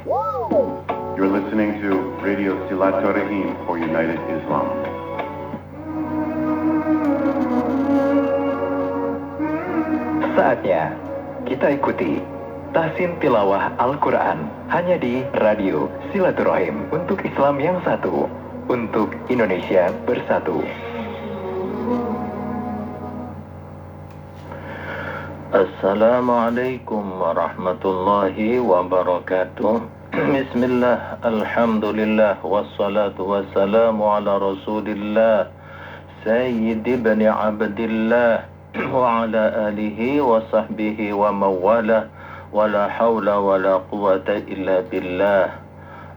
You're listening to Radio Silaturahim for United Islam. Saatnya kita ikuti tahsin tilawah Al-Quran hanya di Radio Silaturahim untuk Islam yang satu, untuk Indonesia bersatu. Assalamualaikum warahmatullahi wabarakatuh. Bismillah, alhamdulillah, wassalatu wassalamu ala rasulillah Sayyid ibn Abdillah wa ala alihi wa sahbihi wa mawalah wa la hawla wa la quwata illa billah.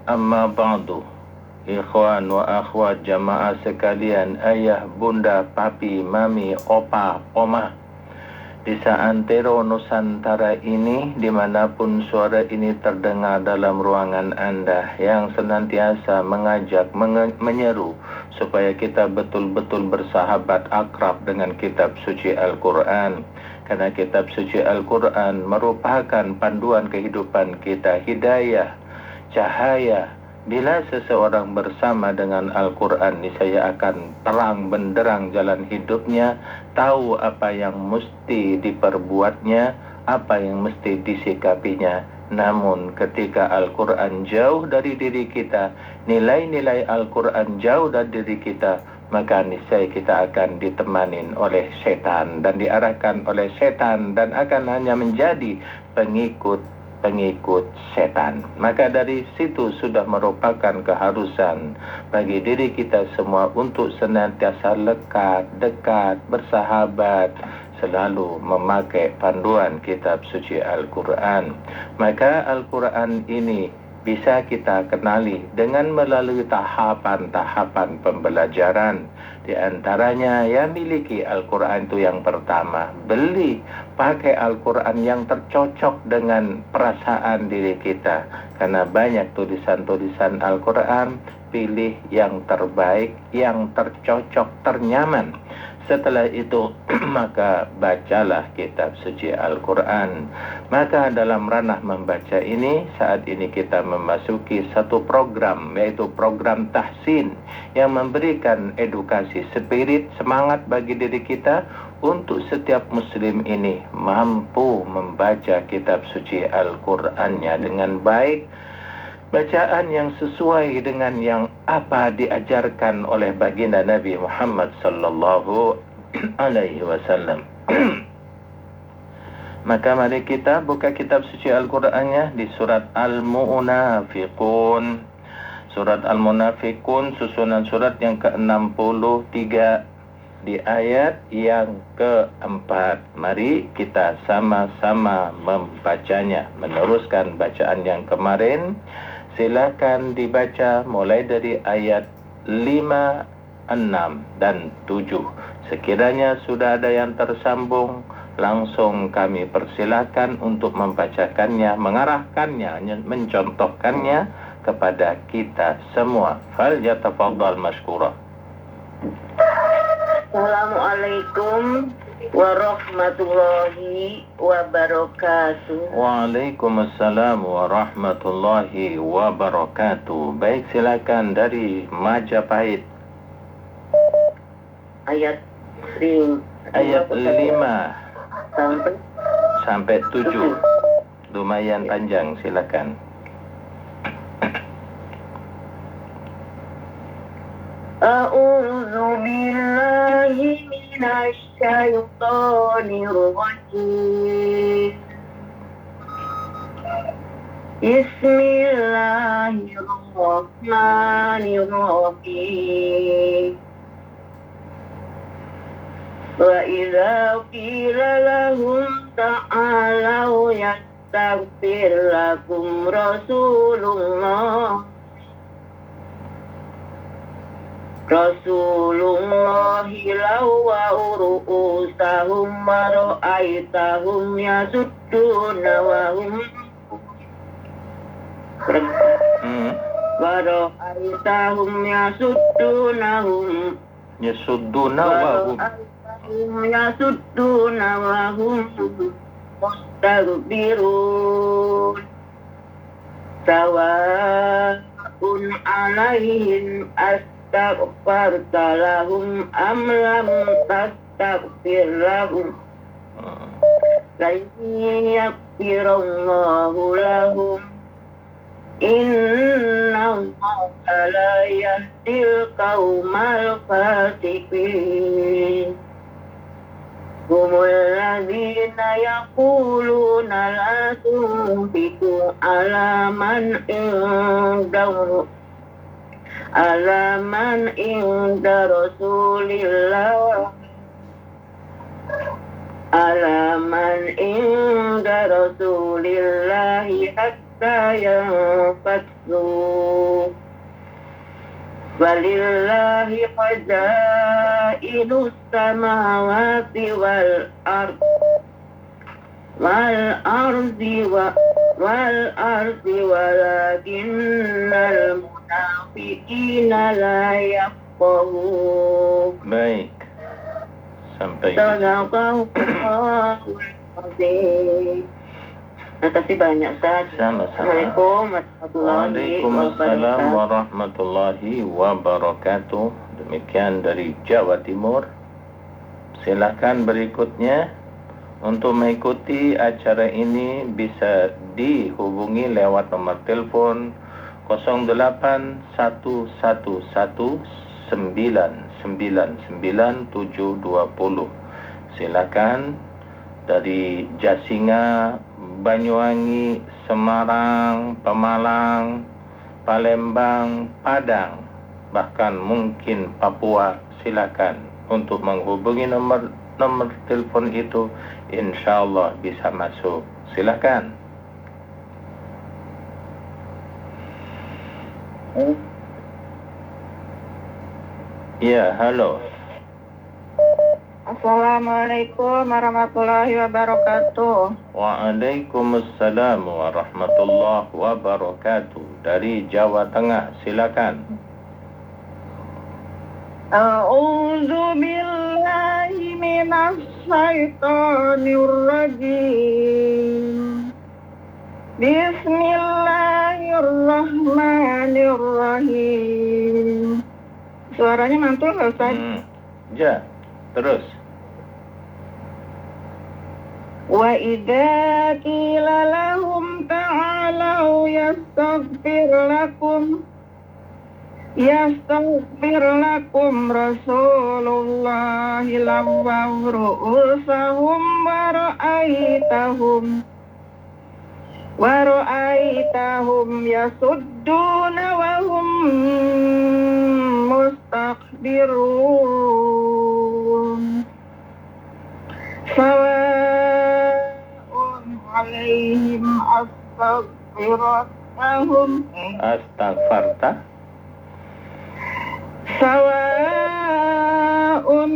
Amma ba'du. Ikhwan wa akhwat jamaah sekalian, ayah, bunda, papi, mami, opa, oma, di seantero Nusantara ini, dimanapun suara ini terdengar dalam ruangan Anda, yang senantiasa mengajak, menyeru supaya kita betul-betul bersahabat akrab dengan kitab suci Al-Quran. Karena kitab suci Al-Quran merupakan panduan kehidupan kita, hidayah, cahaya. Bila seseorang bersama dengan Al-Quran, niscaya akan terang benderang jalan hidupnya, tahu apa yang mesti diperbuatnya, apa yang mesti disikapinya. Namun ketika Al-Quran jauh dari diri kita, nilai-nilai Al-Quran jauh dari diri kita, maka niscaya kita akan ditemanin oleh setan dan diarahkan oleh setan dan akan hanya menjadi pengikut setan. Maka dari situ sudah merupakan keharusan bagi diri kita semua untuk senantiasa lekat, dekat, bersahabat, selalu memakai panduan kitab suci Al-Quran. Maka Al-Quran ini bisa kita kenali dengan melalui tahapan-tahapan pembelajaran. Di antaranya yang miliki Al-Quran itu yang pertama, beli, pakai Al-Quran yang tercocok dengan perasaan diri kita. Karena banyak tulisan-tulisan Al-Quran, pilih yang terbaik, yang tercocok, ternyaman. Setelah itu maka bacalah kitab suci Al-Quran. Maka dalam ranah membaca ini, saat ini kita memasuki satu program, yaitu program tahsin, yang memberikan edukasi spirit, semangat bagi diri kita untuk setiap muslim ini mampu membaca kitab suci Al-Qurannya dengan baik, bacaan yang sesuai dengan yang apa diajarkan oleh baginda Nabi Muhammad sallallahu alaihi wasallam. Maka mari kita buka kitab suci Al-Qur'annya di surat Al-Munafiqun. Surat Al-Munafiqun susunan surat yang ke-63 di ayat yang keempat. Mari kita sama-sama membacanya, meneruskan bacaan yang kemarin. Silakan dibaca mulai dari ayat 5, 6, dan 7. Sekiranya sudah ada yang tersambung, langsung kami persilakan untuk membacakannya, mengarahkannya, mencontohkannya kepada kita semua. Falyatafaddal mashkura. Assalamualaikum warahmatullahi wabarakatuh. Waalaikumsalam warahmatullahi wabarakatuh. Baik, silakan dari Majapahit. Ayat 5 sampai 7. Lumayan panjang, silakan. A'udzu billahi minasy syaithanir rajim. Bismillahirrahmanirrahim. Wa idza qila lahum ta'alau yastaghfir lakum Rasulullahi lawwa ru'usahum wa ra'aitahum yasudduna wa hum wa ra'aitahum yasudduna wa hum mustaghfirun. sawa'un alaihim astaghfarta lahum am lam tastaghfir lahum lan yaghfirallahu lahum innallaha la yahdil qaumal fasiqin. Humul ladzina yaquluna la tunfiqu ala man inda Rasulillah hatta yanfaddu. Walillahi khazainus samawati wal ardi walakinnal munafiqina la yafqahun. Baik. Sampai Sadaqallahul azim. Terima kasih banyak, Ustaz. Sama-sama. Assalamualaikum warahmatullahi Waalaikumsalam wabarakatuh. warahmatullahi wabarakatuh. Demikian dari Jawa Timur. Silakan berikutnya. Untuk mengikuti acara ini bisa dihubungi lewat nomor telepon 08119999720. Silakan dari Jasinga, Banyuwangi, Semarang, Pemalang, Palembang, Padang, bahkan mungkin Papua. Silakan untuk menghubungi nomor telepon itu, insyaallah bisa masuk. Silakan. Ya, halo. Assalamualaikum warahmatullahi wabarakatuh. Waalaikumsalam warahmatullahi wabarakatuh. Dari Jawa Tengah, silakan. A'udzu billahi minasy syaithanir rajim. Bismillahirrahmanirrahim. Suaranya mantul nggak, Ustaz? Ya, terus. Wa idza qila lahum ta'alau yastaghfir lakum Rasulullah lawaw ru'usahum wa ra'aitahum yasudduna wa hum mustakbirun. Sawa'un 'alaihim Astaghfarta. Sawa'un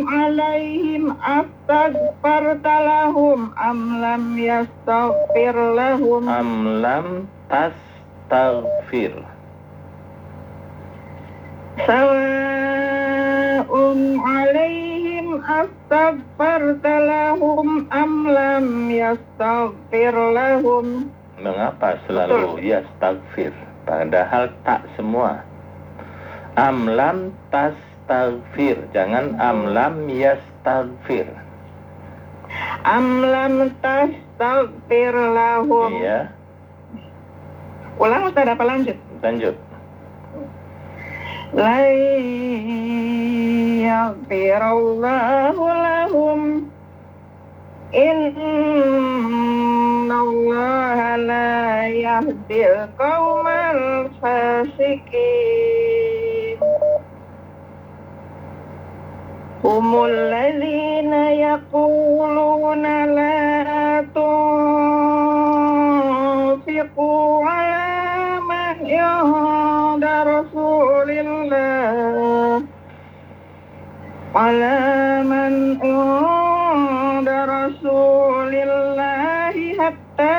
'alaihim astaghfarta lahum am lam yastaghfir lahum. Am lam tastaghfir. Sawa'un 'alaihim astaghfarta lahum am lam yastaghfir lahum. Mengapa selalu yastaghfir? Padahal tak semua. Am lam tastaghfir, jangan am lam yastaghfir. Am lam tastaghfir lahum. Iya. Ulang, Ustaz, apa lanjut? Lanjut. La yaghfirallahu lahum innallaha la yahdil qaumal fasiqin. Humul ladzina yaquluna la tunfiqu ala man inda Rasulillah hatta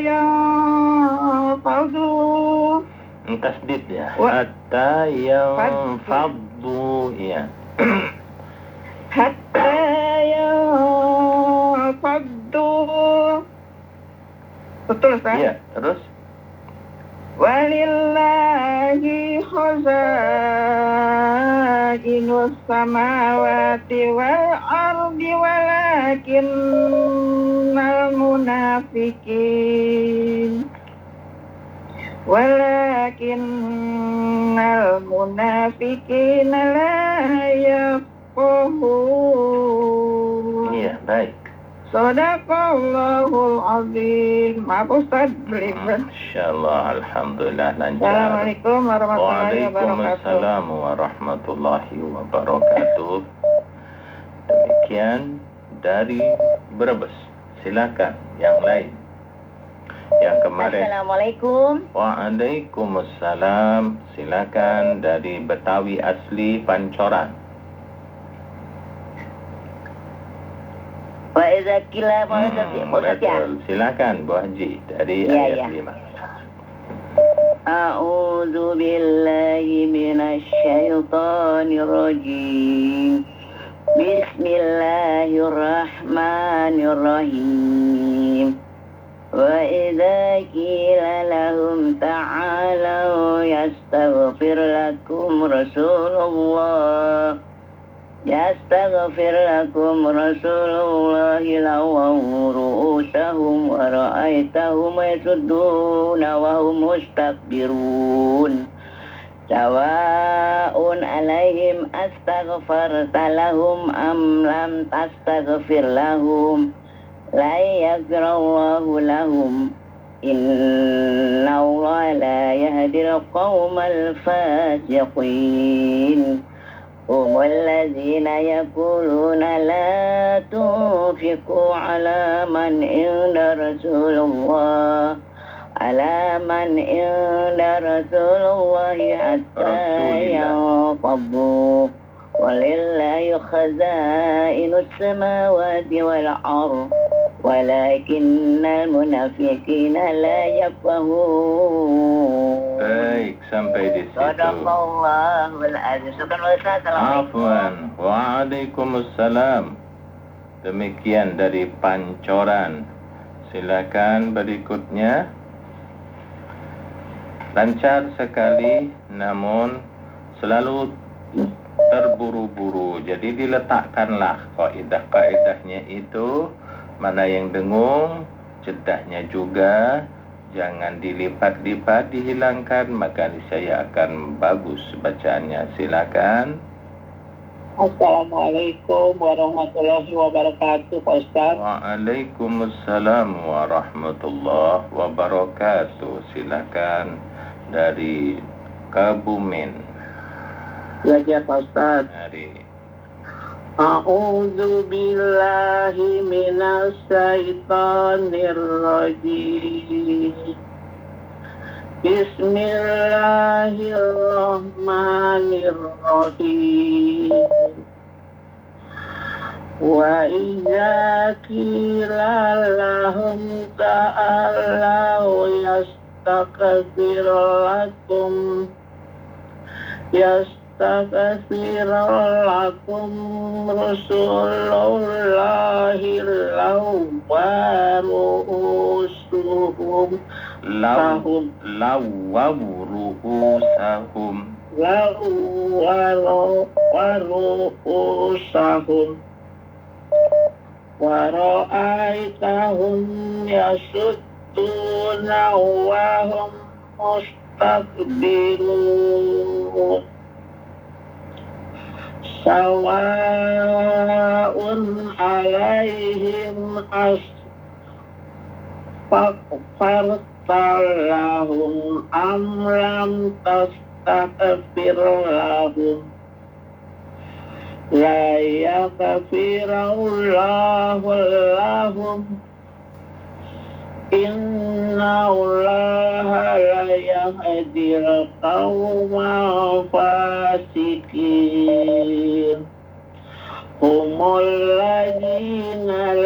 yanfadu. Tasdid ya. Hatta yanfadu, ya. Hatta yanfadu. Betul, Ustaz? Iya, terus? Walillahi khazainus samawati wal ardi walakinnal munafiqina la yafqahun. Iya, baik. Sadaqallahul azim. Maaf Ustaz, belibet. Insyaallah, alhamdulillah lancar. Assalamualaikum warahmatullahi wabarakatuh. Waalaikumsalam warahmatullahi wabarakatuh. Demikian dari Brebes. Silakan yang lain. Yang kemarin. Assalamualaikum. Waalaikumsalam. Silakan dari Betawi asli Pancoran. Wa idza qila Betul. Silakan Bu Haji dari ayat 5. A'udzu billahi minasy syaithanir rajim. Bismillahirrahmanirrahim. Wa idza qila lahum ta'alu yastaghfir lakum Rasulullah lawaw ru'usahum wa ra'aitahum yasudduna wa hum mustakbirun. Sawa'un alaihim astaghfarta lahum am lam tastaghfir lahum la yaghfirullahu lahum innallaha la yahdil qaumal fasiqin. هم الذين يقولون لا تنفقوا على من عند رسول الله حتى ينفضوا ولله خزائن السماوات والأرض ولكن المنافقين لا يفقهون. Baik, sampai di situ. Sadaqallahul azim. Afwan. Waalaikumsalam. Demikian dari Pancoran. Silakan berikutnya. Lancar sekali, namun selalu terburu-buru. Jadi diletakkanlah kaidah-kaidahnya itu, mana yang dengung, jedahnya juga. Jangan dilipat-lipat, dihilangkan, maka saya akan bagus bacaannya. Silakan. Assalamualaikum warahmatullahi wabarakatuh, Pak Ustaz. Waalaikumsalam warahmatullahi wabarakatuh. Silakan dari Kebumen. Belajar Pak Ustaz. Dari A'udzu billahi minas syaitonir rajim. Bismillahirrahmanirrahim. Wa idza qila lahum ta'alu yastaghfir lakum Rasulullahi waru'usahum wa ra'aitahum yasudduna wa hum mustakbirun. Sawa'un alaihim asfaqfarta lahum am lam tastaghfir lahum la yaghfirullahu lahum innallaha la yahdil qaumal fasiqin. Humul ladzina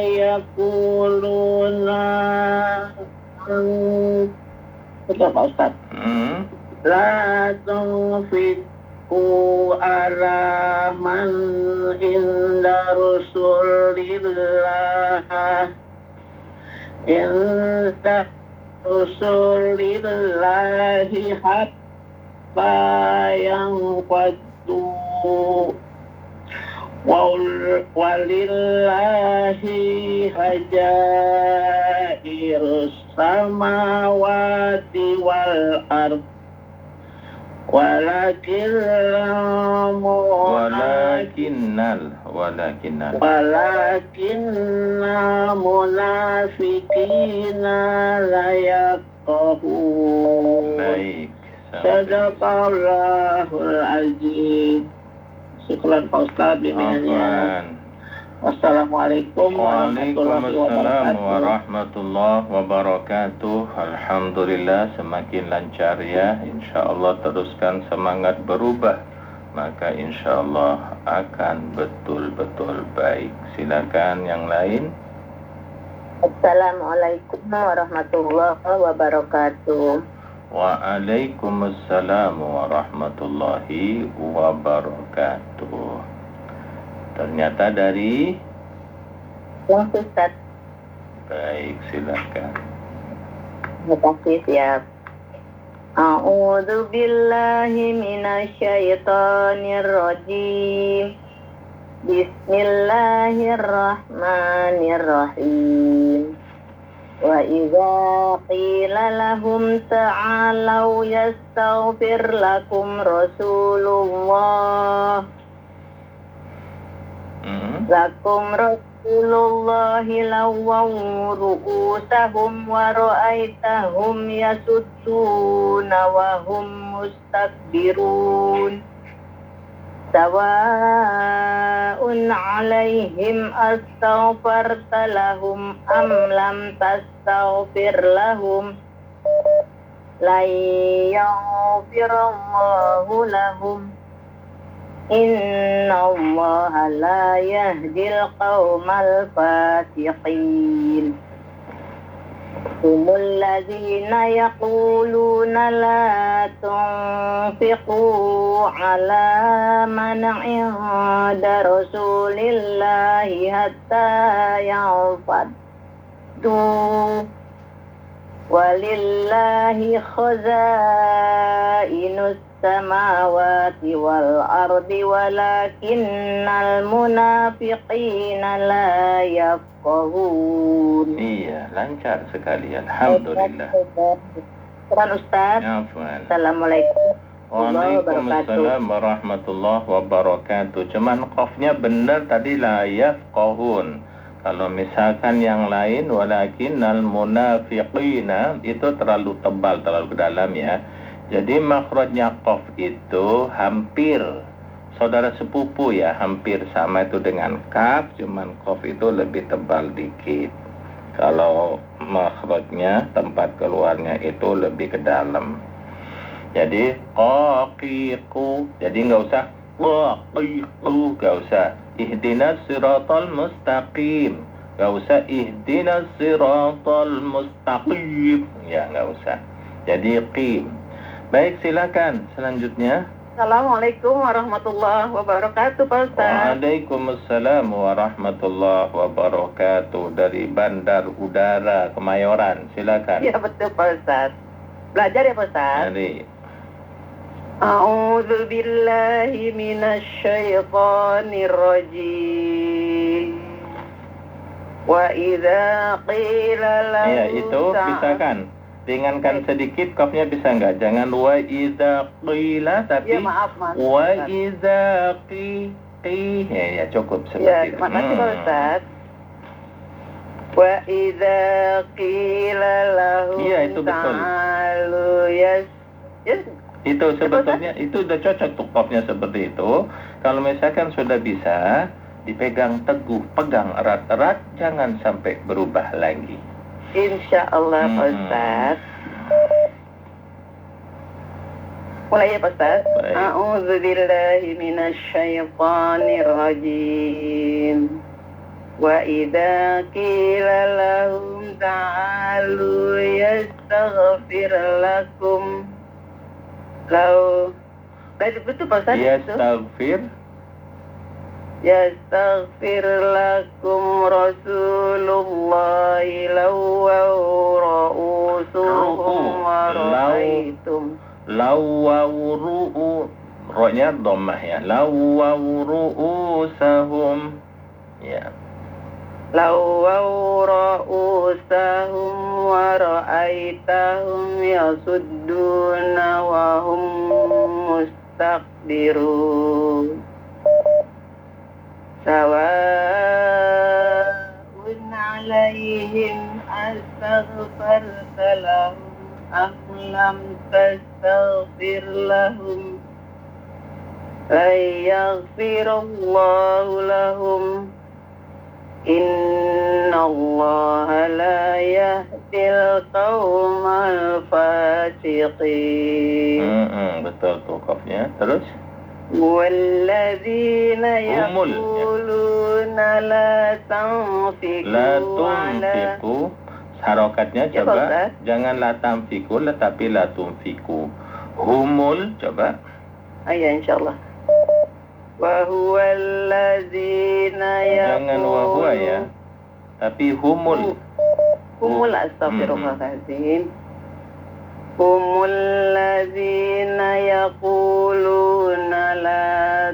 yaquluna Pak Ustaz. La tunfiqu ala man inda Rasulillah Insa Rasulillahi hatta yang fadu walillahi hajairus samawati wal ard walakinnal munafiqina la yafqahun. Baik. Sadaqallahul azim. Syukran Pak Ustaz bimbingannya. Wassalamualaikum warahmatullahi Waalaikumsalam wabarakatuh. warahmatullahi wabarakatuh. Alhamdulillah semakin lancar ya. Insya Allah teruskan semangat berubah, maka insya Allah akan betul-betul baik. Silakan yang lain. Assalamualaikum warahmatullahi wabarakatuh. Waalaikumsalam warahmatullahi wabarakatuh. Ternyata dari Yang Ustaz, baik, silakan. terima kasih siap. A'udzu billahi minasyaitonir rajim. Bismillahirrahmanirrahim. Wa idza qila lahum ta'alau yastaghfir lakum Rasulullah lawaw ru'usahum wa ra'aitahum yasudduna wa hum mustakbirun. Sawa'un 'alaihim astaghfarta lahum am lam tastaghfir lahum la yaghfirallahu lahum innallaha la yahdil qaumal fasiqin. Humul ladzina yaquluna la tunfiqu ala man 'inda rasulillahi hatta yanfaddu walillahi khazainus samawati wal ardi walakinnal munafiqina la yafqahun. Iya, lancar sekali. Alhamdulillah. Syukran Ustaz. Afwan. Assalamualaikum. Waalaikumsalam warahmatullahi wabarakatuh. Cuman qafnya benar tadi la yafqahun. Kalau misalkan yang lain walakinnal munafiqina itu terlalu tebal, terlalu ke dalam ya. Jadi makhrajnya qaf itu hampir saudara sepupu ya, hampir sama itu dengan kaf, cuman qaf itu lebih tebal dikit. Kalau makhrajnya tempat keluarnya itu lebih ke dalam. Jadi qaqiqu, jadi nggak usah qaqiqu, nggak usah ihdinas siratal mustaqim, nggak usah ihdinas siratal mustaqim, ya nggak usah. Jadi qim. Baik, silakan selanjutnya. Assalamualaikum warahmatullahi wabarakatuh, Pak Ustaz. Waalaikumsalam warahmatullahi wabarakatuh. Dari Bandar Udara Kemayoran, silakan. Iya betul, Pak Ustaz. Belajar ya, Pak Ustaz. Dari A'udzu billahi minasyaitonir rajim. Wa idza qila lahum ya itu bisa kan? Ringankan sedikit kafnya, bisa nggak? Jangan wa idza qila, tapi Ya, maaf, Mas. wa idza qi. Ya cukup Ya, seperti itu. terima kasih, Pak Ustaz. Wa idza qila lahum Iya, itu betul. ta'alu yes. Itu sebetulnya itu udah cocok tuh kafnya seperti itu. Kalau misalkan sudah bisa dipegang teguh, pegang erat-erat, jangan sampai berubah lagi. Insya Allah, Pak Ustaz. Mulai ya, Pak Ustaz. Baik. A'udzu billahi minasyaitonir rajim. Wa idza qila lahum ta'alu yastaghfir lakum law. Betul, Pak Ustaz. Yastaghfir lakum Rasulullah lawaw lawawru'u, ro-nya dhammah ya. Lawawru'usahum. Ya. Lawaw ra'usahum wa ra'aitahum yasudduna wa hum mustakbirun. Sawa'un 'alaihim astaghfarta lahum am lam tastaghfir lahum la yaghfirallahu lahum innallaha la yahdil qaumal fasiqin. Betul tuh qafnya. Terus Walladzina Humul, ya. yaquluna la tanfiqu la tunfiqu, harokatnya Ya, coba Pak Ustaz. jangan la tanfiqu tetapi la tunfiqu. Humul coba. Ya insyaallah. Wa huwal ladzina Jangan wa huwa ya. Tapi humul. Humul astaghfirullahaladzim. Humul ladzina yaquluna la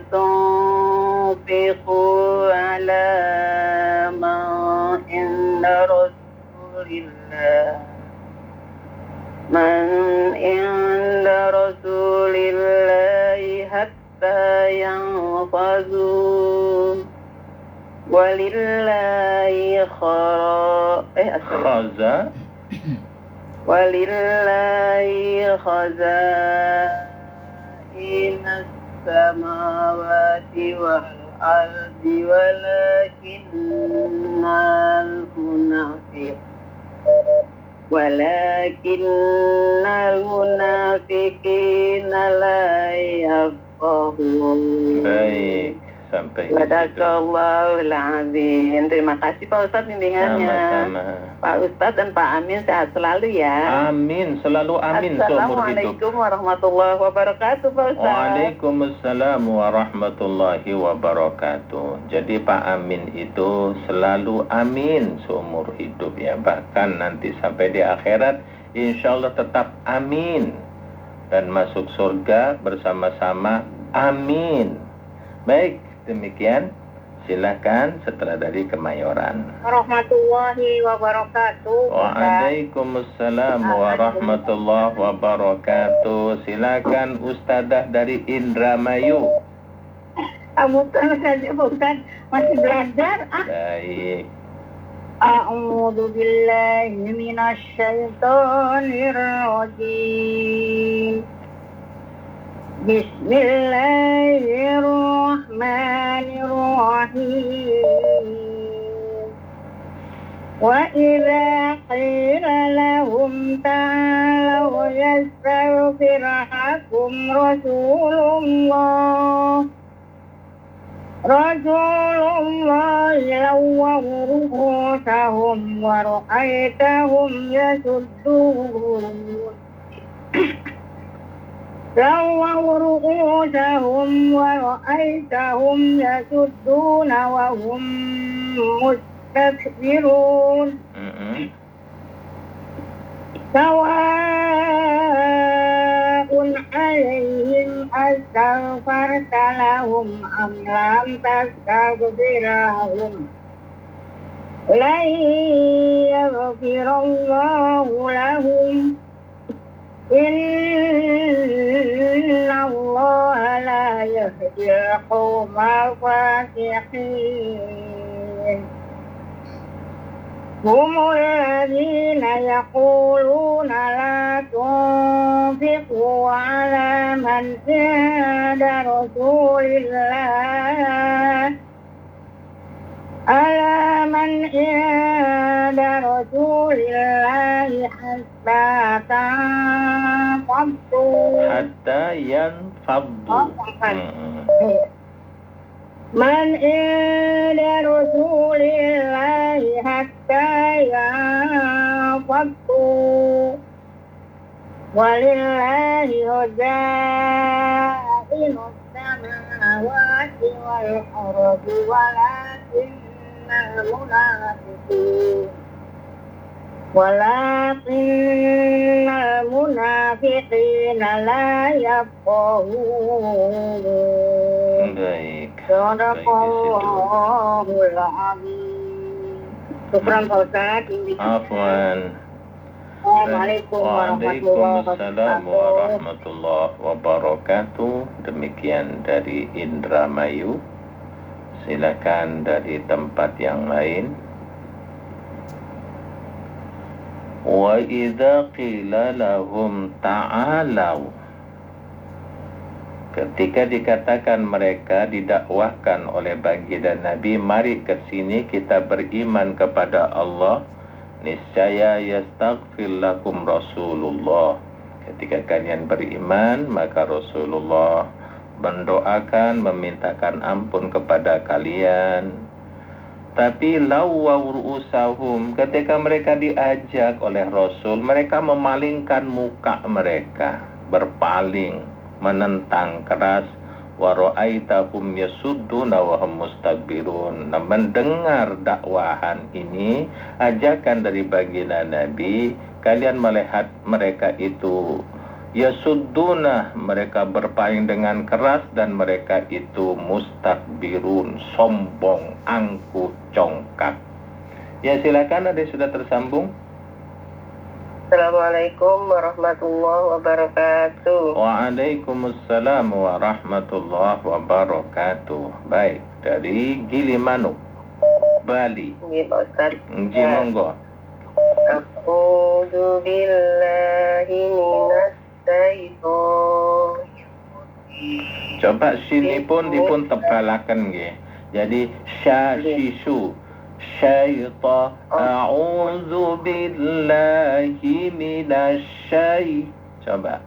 tunfiqu ala ma inda rasulillah rasulillahi hatta yanfadhu walillahi Khaza. walillahi khazainas samawati wal ardi walakinnal munafiqina la yafqahun. Baik, sampai di situ. Sadaqallahul azim. Terima kasih Pak Ustadz bimbingannya. Sama-sama. Pak Ustadz dan Pak Amin sehat selalu ya. Amin, selalu amin seumur hidup. Assalamualaikum warahmatullahi wabarakatuh Pak Ustadz. Waalaikumsalam warahmatullahi wabarakatuh. Jadi Pak Amin itu selalu amin seumur hidup ya. Bahkan nanti sampai di akhirat insya Allah tetap amin. Dan masuk surga bersama-sama amin. Baik, demikian. Silakan setelah dari Kemayoran. Warahmatullahi wabarakatuh. Waalaikumsalam warahmatullahi wabarakatuh. Silakan Ustadzah dari Indramayu. Kamu kan saja bukan masih belajar. Baik. A'udzu billahi minasy syaithanir rajim. Bismillahirrahmanirrahim. Wa idza qila lahum ta'alu yastaghfir lakum Rasulullah lawwaw ru'usahum wa ra'aitahum yasuddun wa hum mustakbirun. Sawa'un 'alaihim astaghfarta lahum am lam tastaghfir lahum la yaghfirallahu lahum innallaha la yahdil qaumal fasiqin. هم الذين يقولون لا تنفقوا على من عند رسول الله حتى تنفضوا Hatta yanfaddu. من عند رسول الله حتى ينفضوا ولله خزائن السماوات والأرض ولكن المنافقين la yafqahun. Baik. Sadaqallahul azim. Syukran Pak Ustaz. Afwan. Assalamualaikum warahmatullahi Waalaikumsalam wabarakatuh. warahmatullahi wabarakatuh. Demikian dari Indramayu. Silakan dari tempat yang lain. Wa idza qila lahum ta'alau. Ketika dikatakan mereka didakwahkan oleh baginda Nabi, mari ke sini kita beriman kepada Allah, niscaya yastaghfir lakum Rasulullah. Ketika kalian beriman, maka Rasulullah mendoakan, memintakan ampun kepada kalian. Tapi lawaw ru'usahum, ketika mereka diajak oleh Rasul, mereka memalingkan muka mereka, berpaling, menentang keras. Wa ra'aitahum yasudduna wa hum mustakbirun. Nah, mendengar dakwahan ini, ajakan dari baginda Nabi, kalian melihat mereka itu yasudduna, mereka berpaling dengan keras, dan mereka itu mustakbirun, sombong, angkuh, congkak. Ya, silakan, ada yang sudah tersambung. Assalamualaikum warahmatullahi wabarakatuh. Waalaikumsalam warahmatullahi wabarakatuh. Baik, dari Gilimanuk, Bali. Ini Pak Ustaz. Monggo. A'udzu billahi minas syaitonir rajim. Coba sini pun dipun tebalaken nggih. Jadi syashisu syaitan. A'udzu billahi minasy. Coba.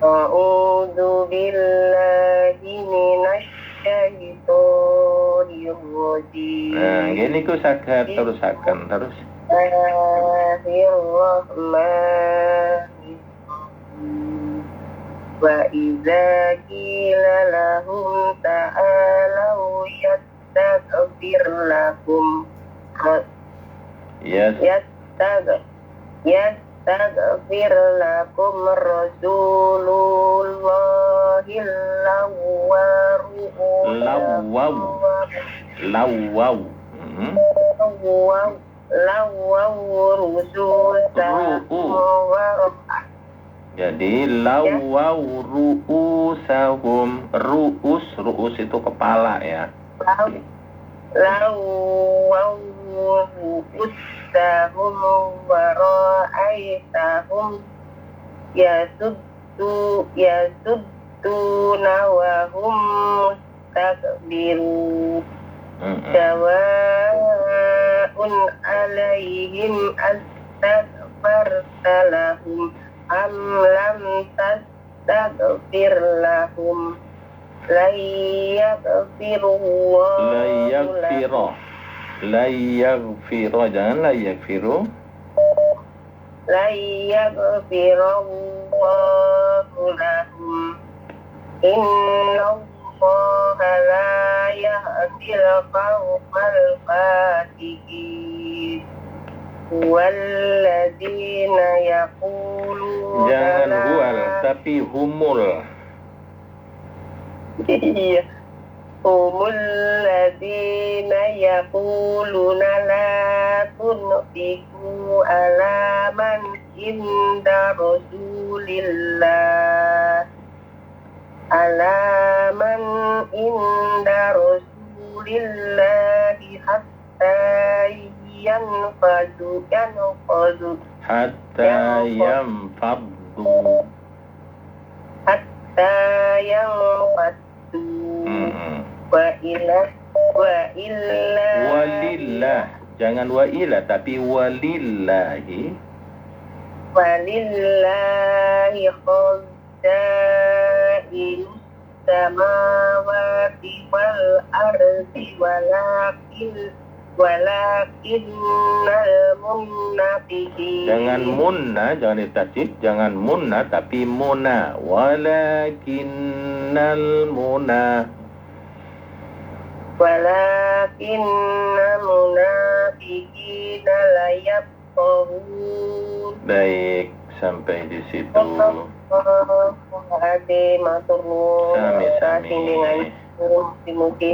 A'udzu billahi minasy syaitonir rajim. Nah, gini ku saged terusaken terus. Bismillahirrahmanirrahim. Wa idza qila lahum ta'alau yastaghfir lakum yastaghfir lakum Rasulullahi Lawaw. Jadi lawaw ru'usahum. Ru'us itu kepala ya. Lawaw ru'usahum wa ra'aitahum yasudduna wa hum mustakbirun. Sawa'un alaihim astaghfarta lahum am lam tastaghfir lahum la yaghfirullahu Jangan la yaghfiru. la yaghfirullahu lahum. Innallaha la yahdil qawmal fasiqin. Walladzina yaquluna, Jangan huwal, tapi humul. iya, humul ladzina yaquluna la tunfiqu ala man inda rasulillah hatta yanfadu Hatta yanfaddu. Walillah. Jangan wa ila, tapi walillahi. Walillahi khazainus samawati wal ardi walakinnal munafiqin. Jangan munna, jangan ditasydid, jangan munna, tapi muna. Walakinnal munafiqina la yafqahun. Baik, sampai di situ. Ade matur nuwun. Sami-sami. Sing dengan mugi